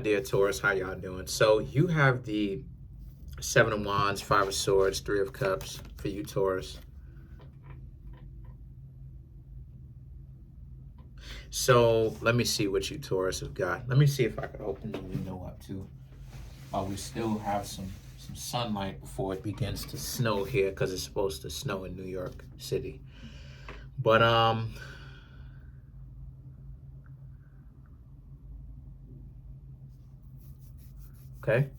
Dear Taurus, how y'all doing? So you have the Seven of Wands, Five of Swords, Three of Cups for you, Taurus. So let me see what you Taurus have got. Let me see if I can open the window up too. We still have some sunlight before it begins to snow here because it's supposed to snow in New York City. But okay.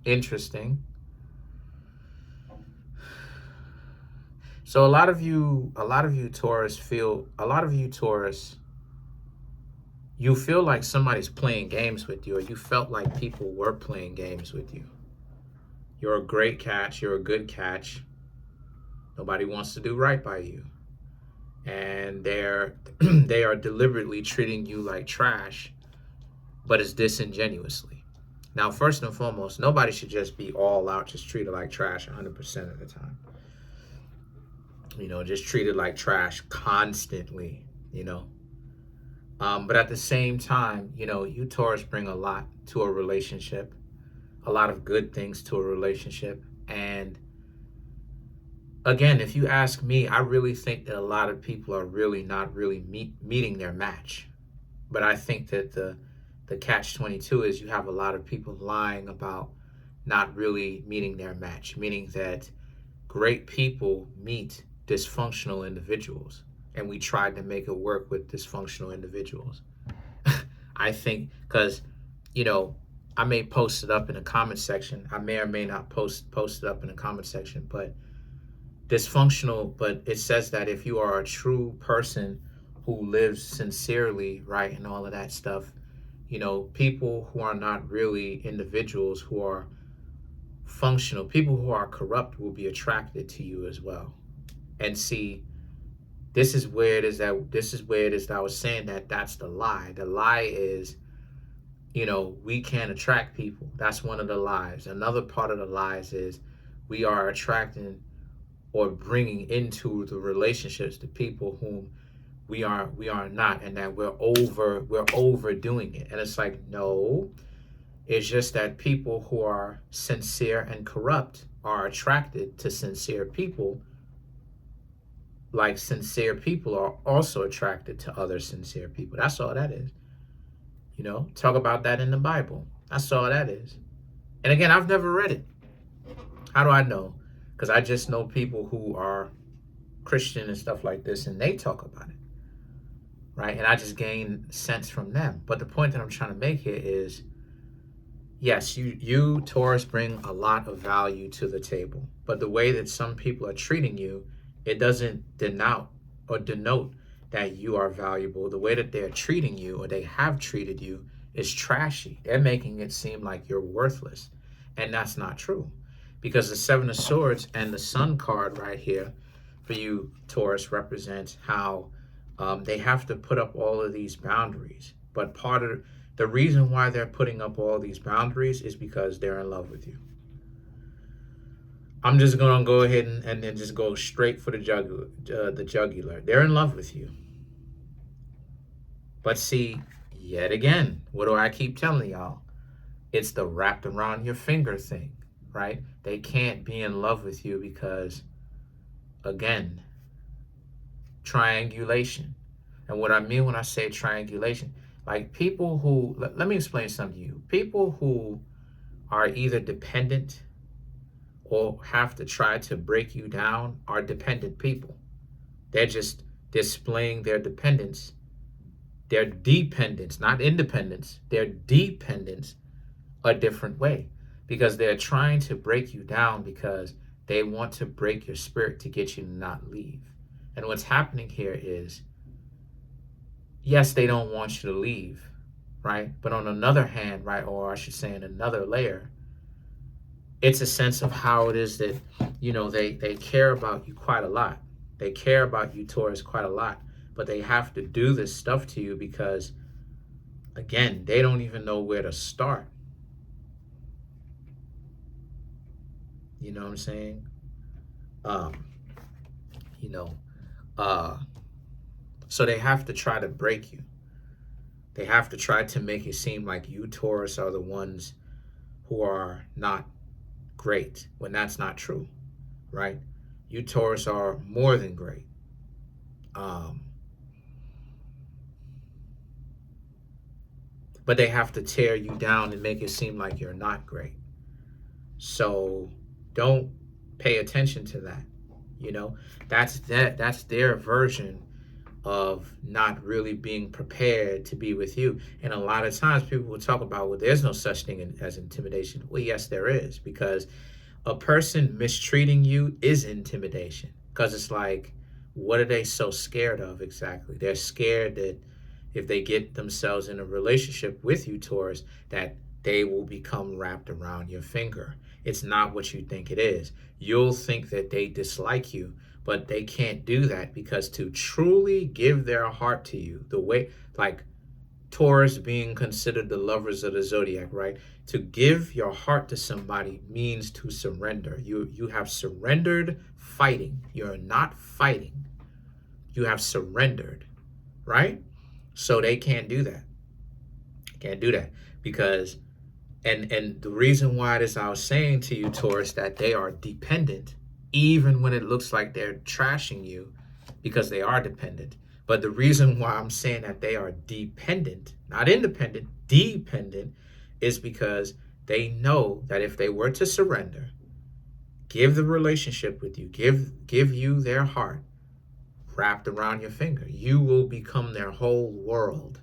Interesting. So a lot of you Taurus you feel like somebody's playing games with you, or you felt like people were playing games with you. You're a great catch, you're a good catch. Nobody wants to do right by you. And they are deliberately treating you like trash, but it's disingenuously. Now, first and foremost, nobody should just be all out, just treated like trash 100% of the time. Just treated like trash constantly, But at the same time, you Taurus bring a lot to a relationship, a lot of good things to a relationship. And again, if you ask me, I really think that a lot of people are really not really meeting their match. But I think that the catch-22 is you have a lot of people lying about not really meeting their match, meaning that great people meet dysfunctional individuals, and we tried to make it work with dysfunctional individuals. I think because, I may post it up in the comment section. I may or may not post it up in the comment section, but but it says that if you are a true person who lives sincerely, right, and all of that stuff, people who are not really individuals who are functional, people who are corrupt will be attracted to you as well. And see, this is where it is that I was saying that's the lie. The lie is, we can't attract people. That's one of the lies. Another part of the lies is we are attracting or bringing into the relationships the people whom we are not, and that we're overdoing it. And it's like, no, it's just that people who are sincere and corrupt are attracted to sincere people, like sincere people are also attracted to other sincere people. That's all that is. Talk about that in the Bible. That's all that is. And again, I've never read it. How do I know? Because I just know people who are Christian and stuff like this, and they talk about it, right? And I just gain sense from them. But the point that I'm trying to make here is, yes, you Taurus bring a lot of value to the table, but the way that some people are treating you, it doesn't denote that you are valuable. The way that they're treating you, or they have treated you, is trashy. They're making it seem like you're worthless, and that's not true. Because the Seven of Swords and the Sun card right here for you, Taurus, represents how they have to put up all of these boundaries. But part of the reason why they're putting up all these boundaries is because they're in love with you. I'm just going to go ahead and then just go straight for the jugular. They're in love with you. But see, yet again, what do I keep telling y'all? It's the wrapped around your finger thing. Right? They can't be in love with you because, again, triangulation. And what I mean when I say triangulation, like people who, let me explain something to you. People who are either dependent or have to try to break you down are dependent people. They're just displaying their dependence. Their dependence, not independence, their dependence a different way. Because they're trying to break you down because they want to break your spirit to get you to not leave. And what's happening here is, yes, they don't want you to leave, right? But on another hand, right, or I should say in another layer, it's a sense of how it is that, they care about you quite a lot. They care about you, Taurus, quite a lot. But they have to do this stuff to you because, again, they don't even know where to start. You know what I'm saying? So they have to try to break you. They have to try to make it seem like you Taurus are the ones who are not great, when that's not true, right? You Taurus are more than great. But they have to tear you down and make it seem like you're not great. So don't pay attention to that. You know, that's their version of not really being prepared to be with you. And a lot of times people will talk about, well, there's no such thing as intimidation. Well, yes, there is, because a person mistreating you is intimidation. Because it's like, what are they so scared of exactly? They're scared that if they get themselves in a relationship with you, Taurus, that they will become wrapped around your finger. It's not what you think it is. You'll think that they dislike you, but they can't do that, because to truly give their heart to you, the way, like Taurus being considered the lovers of the zodiac, right? To give your heart to somebody means to surrender. You have surrendered fighting. You're not fighting. You have surrendered, right? So they can't do that. Can't do that because and the reason why it is I was saying to you, Taurus, that they are dependent, even when it looks like they're trashing you, because they are dependent. But the reason why I'm saying that they are dependent, not independent, dependent, is because they know that if they were to surrender, give the relationship with you, give you their heart wrapped around your finger, you will become their whole world.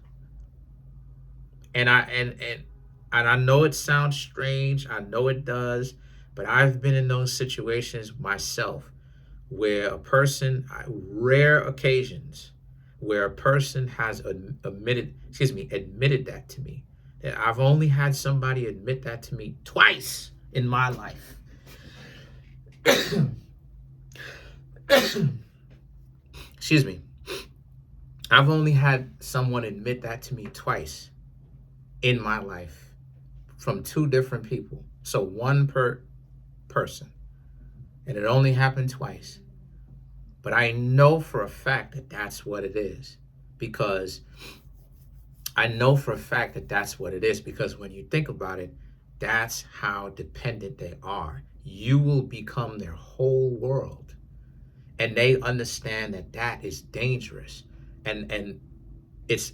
And I know it sounds strange, I know it does, but I've been in those situations myself where a person, rare occasions, where a person has admitted that to me. That I've only had somebody admit that to me twice in my life. Excuse me. I've only had someone admit that to me twice in my life from two different people. So one per person. And it only happened twice. But I know for a fact that that's what it is, because I know for a fact that that's what it is, because when you think about it, that's how dependent they are. You will become their whole world. And they understand that that is dangerous. And it's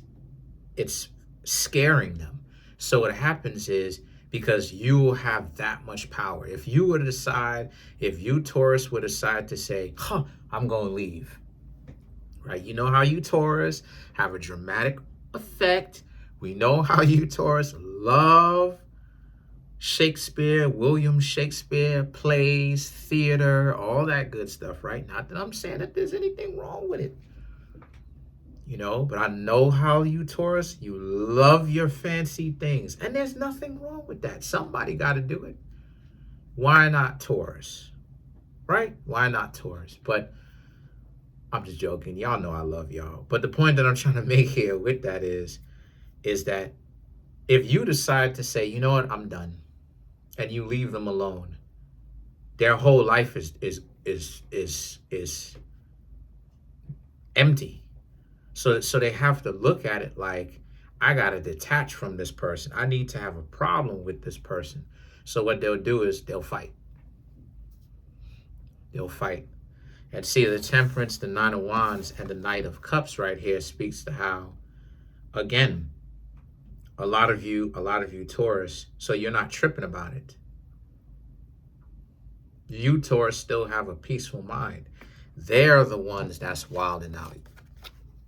scaring them. So what happens is, because you will have that much power. If you were to decide, if you Taurus would decide to say, I'm going to leave, right? You know how you Taurus have a dramatic effect. We know how you Taurus love Shakespeare, William Shakespeare, plays, theater, all that good stuff, right? Not that I'm saying that there's anything wrong with it, you know, but I know how you Taurus, you love your fancy things, and there's nothing wrong with that. Somebody got to do it. Why not Taurus, right? Why not Taurus? But I'm just joking. Y'all know I love y'all. But the point that I'm trying to make here with that is that if you decide to say, you know what, I'm done, and you leave them alone, their whole life is empty. So they have to look at it like, I got to detach from this person. I need to have a problem with this person. So what they'll do is they'll fight. They'll fight. And see, the Temperance, the Nine of Wands, and the Knight of Cups right here speaks to how, again, a lot of you Taurus, so you're not tripping about it. You Taurus still have a peaceful mind. They're the ones that's wilding out,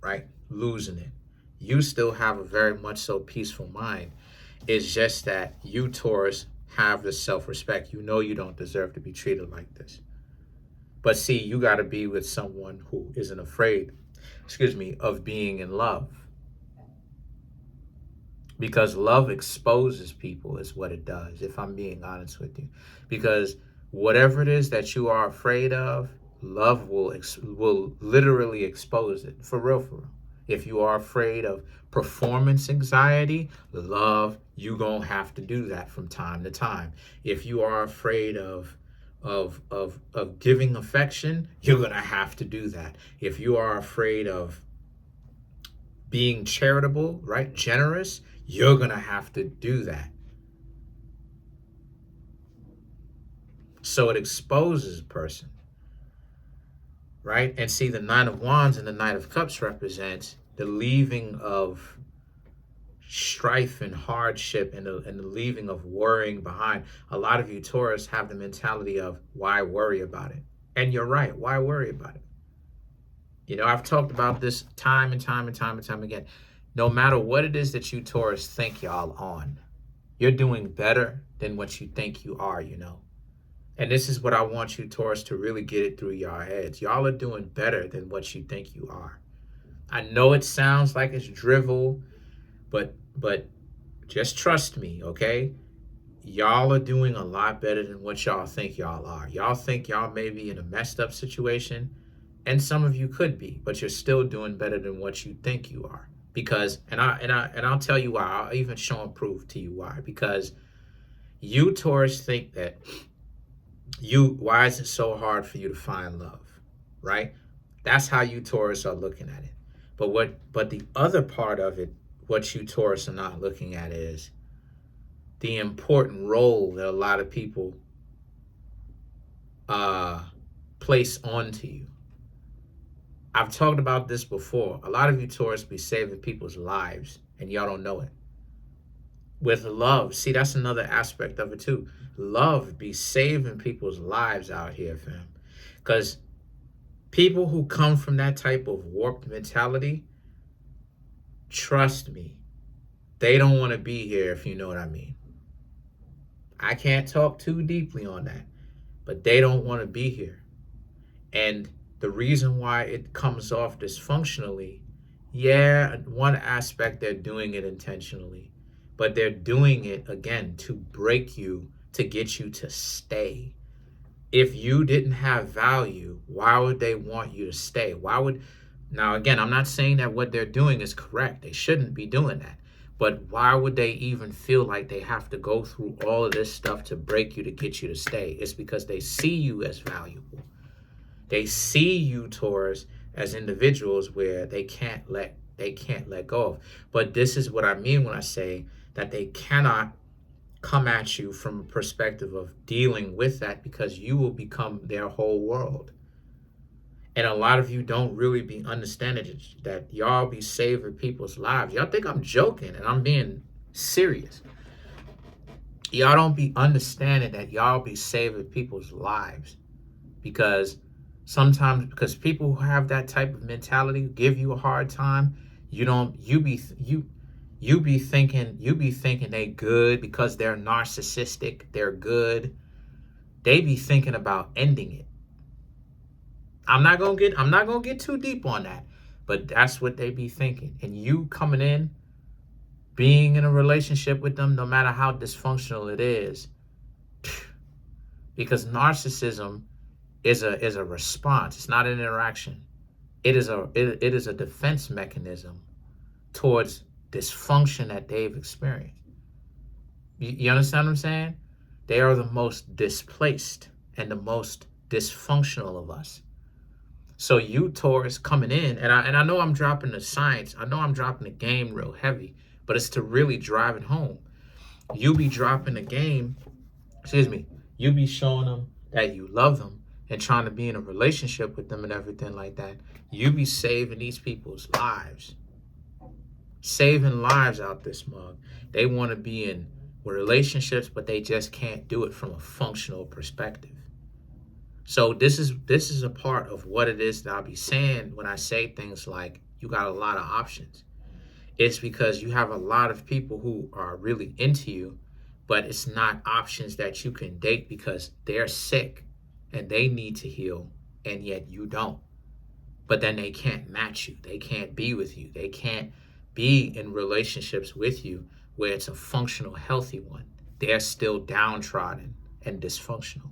right? Losing it. You still have a very much so peaceful mind. It's just that you Taurus have the self-respect. You know you don't deserve to be treated like this. But see, you got to be with someone who isn't afraid, of being in love. Because love exposes people is what it does, if I'm being honest with you. Because whatever it is that you are afraid of, love will literally expose it. For real. If you are afraid of performance anxiety, love, you gonna have to do that from time to time. If you are afraid of of giving affection, you're gonna have to do that. If you are afraid of being charitable, right, generous, you're gonna have to do that. So it exposes a person, right? And see, the Nine of Wands and the Knight of Cups represents the leaving of strife and hardship, and the leaving of worrying behind. A lot of you Taurus have the mentality of, why worry about it? And you're right, why worry about it? You know, I've talked about this time and time and time and time again. No matter what it is that you Taurus think y'all on, you're doing better than what you think you are, you know. And this is what I want you Taurus to really get it through your heads. Y'all are doing better than what you think you are. I know it sounds like it's drivel, but just trust me, okay? Y'all are doing a lot better than what y'all think y'all are. Y'all think y'all may be in a messed up situation, and some of you could be, but you're still doing better than what you think you are. Because, and I'll tell you why. I'll even show and prove to you why. Because you Taurus think that why is it so hard for you to find love, right? That's how you Taurus are looking at it. But the other part of it, what you Taurus are not looking at, is the important role that a lot of people place onto you. I've talked about this before. A lot of you Taurus be saving people's lives, and y'all don't know it. With love, see, that's another aspect of it too. Love be saving people's lives out here, fam. Because people who come from that type of warped mentality, trust me, they don't want to be here, if you know what I mean. I can't talk too deeply on that, but they don't want to be here. And the reason why it comes off dysfunctionally, yeah, one aspect, they're doing it intentionally, but they're doing it, again, to break you, to get you to stay. If you didn't have value, why would they want you to stay? Now, again, I'm not saying that what they're doing is correct. They shouldn't be doing that. But why would they even feel like they have to go through all of this stuff to break you, to get you to stay? It's because they see you as valuable. They see you, Taurus, as individuals where they can't let go of. But this is what I mean when I say that they cannot come at you from a perspective of dealing with that, because you will become their whole world. And a lot of you don't really be understanding that y'all be saving people's lives. Y'all think I'm joking, and I'm being serious. Y'all don't be understanding that y'all be saving people's lives, because sometimes, because people who have that type of mentality give you a hard time. You be thinking they good because they're narcissistic. They're good. They be thinking about ending it. I'm not gonna get too deep on that, but that's what they be thinking. And you coming in, being in a relationship with them, no matter how dysfunctional it is, because narcissism is a response. It's not an interaction. It is a defense mechanism towards dysfunction that they've experienced. You understand what I'm saying? They are the most displaced and the most dysfunctional of us. So you Taurus coming in, and I know I'm dropping the science. I know I'm dropping the game real heavy, but it's to really drive it home. You be dropping the game, you be showing them that you love them and trying to be in a relationship with them and everything like that. You be saving these people's lives. Saving lives out this mug. They want to be in relationships, but they just can't do it from a functional perspective. So this is a part of what it is that I'll be saying when I say things like you got a lot of options. It's because you have a lot of people who are really into you, but it's not options that you can date because they're sick and they need to heal, and yet you don't. But then they can't match you. They can't be with you. They can't be in relationships with you where it's a functional, healthy one. They're still downtrodden and dysfunctional.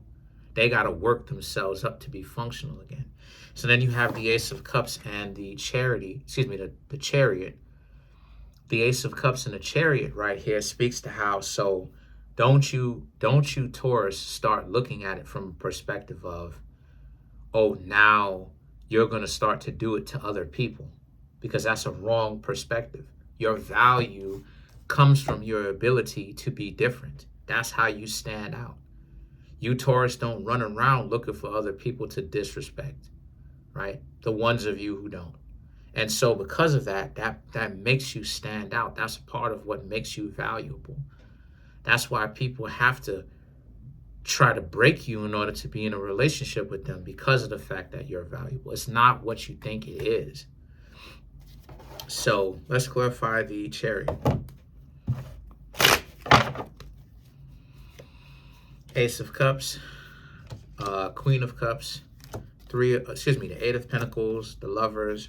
They got to work themselves up to be functional again. So then you have the Ace of Cups and the Chariot. The Ace of Cups and the Chariot right here speaks to how, so Don't you Taurus start looking at it from a perspective of, oh, now you're going to start to do it to other people, because that's a wrong perspective. Your value comes from your ability to be different. That's how you stand out. You Taurus don't run around looking for other people to disrespect, right? The ones of you who don't. And so because of that, that makes you stand out. That's part of what makes you valuable. That's why people have to try to break you in order to be in a relationship with them, because of the fact that you're valuable. It's not what you think it is. So let's clarify the Chariot. Ace of Cups, Queen of Cups, the Eight of Pentacles, the Lovers,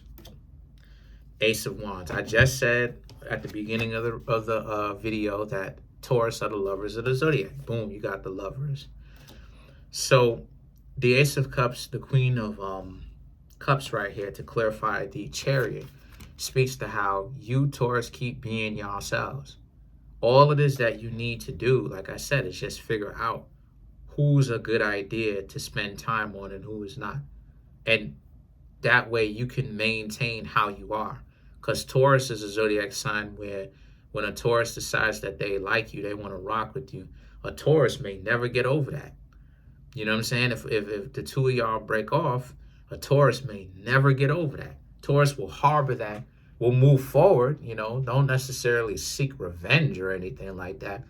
Ace of Wands. I just said at the beginning of the video that Taurus are the lovers of the zodiac. Boom, you got the Lovers. So the Ace of Cups, the Queen of Cups right here, to clarify the Chariot, speaks to how you Taurus keep being yourselves. All it is that you need to do, like I said, is just figure out who's a good idea to spend time on and who is not. And that way you can maintain how you are. Because Taurus is a zodiac sign where when a Taurus decides that they like you, they want to rock with you, a Taurus may never get over that. You know what I'm saying? If the two of y'all break off, a Taurus may never get over that. Taurus will harbor that, will move forward, don't necessarily seek revenge or anything like that.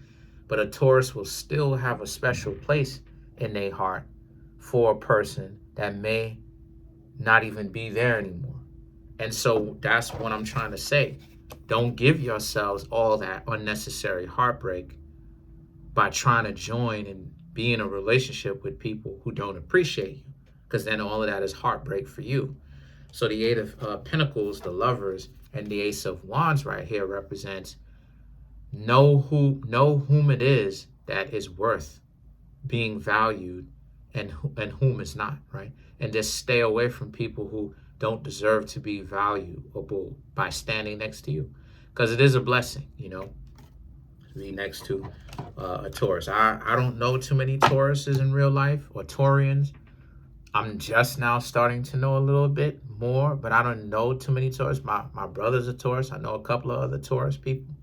But a Taurus will still have a special place in their heart for a person that may not even be there anymore. And so that's what I'm trying to say. Don't give yourselves all that unnecessary heartbreak by trying to join and be in a relationship with people who don't appreciate you, because then all of that is heartbreak for you. So the Eight of Pentacles, the Lovers, and the Ace of Wands right here represents know whom it is that is worth being valued and whom is not, right? And just stay away from people who don't deserve to be valuable by standing next to you, because it is a blessing, to be next to a Taurus. I don't know too many Tauruses in real life, or Taurians. I'm just now starting to know a little bit more, but I don't know too many Taurus. My brother's a Taurus. I know a couple of other Taurus people.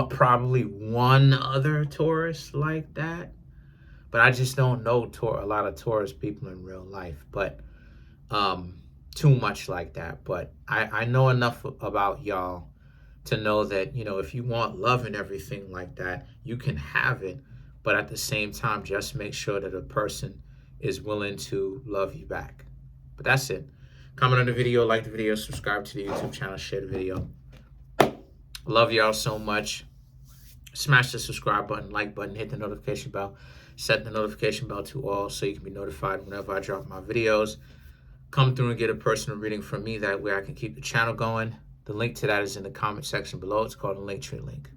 Probably one other Taurus like that, but I just don't know a lot of Taurus people in real life, but too much like that. But I know enough about y'all to know that, if you want love and everything like that, you can have it, but at the same time, just make sure that a person is willing to love you back. But that's it. Comment on the video, like the video, subscribe to the YouTube channel, share the video. Love y'all so much. Smash the subscribe button, like button, hit the notification bell, set the notification bell to all so you can be notified whenever I drop my videos. Come through and get a personal reading from me. That way I can keep the channel going. The link to that is in the comment section below. It's called a Linktree link.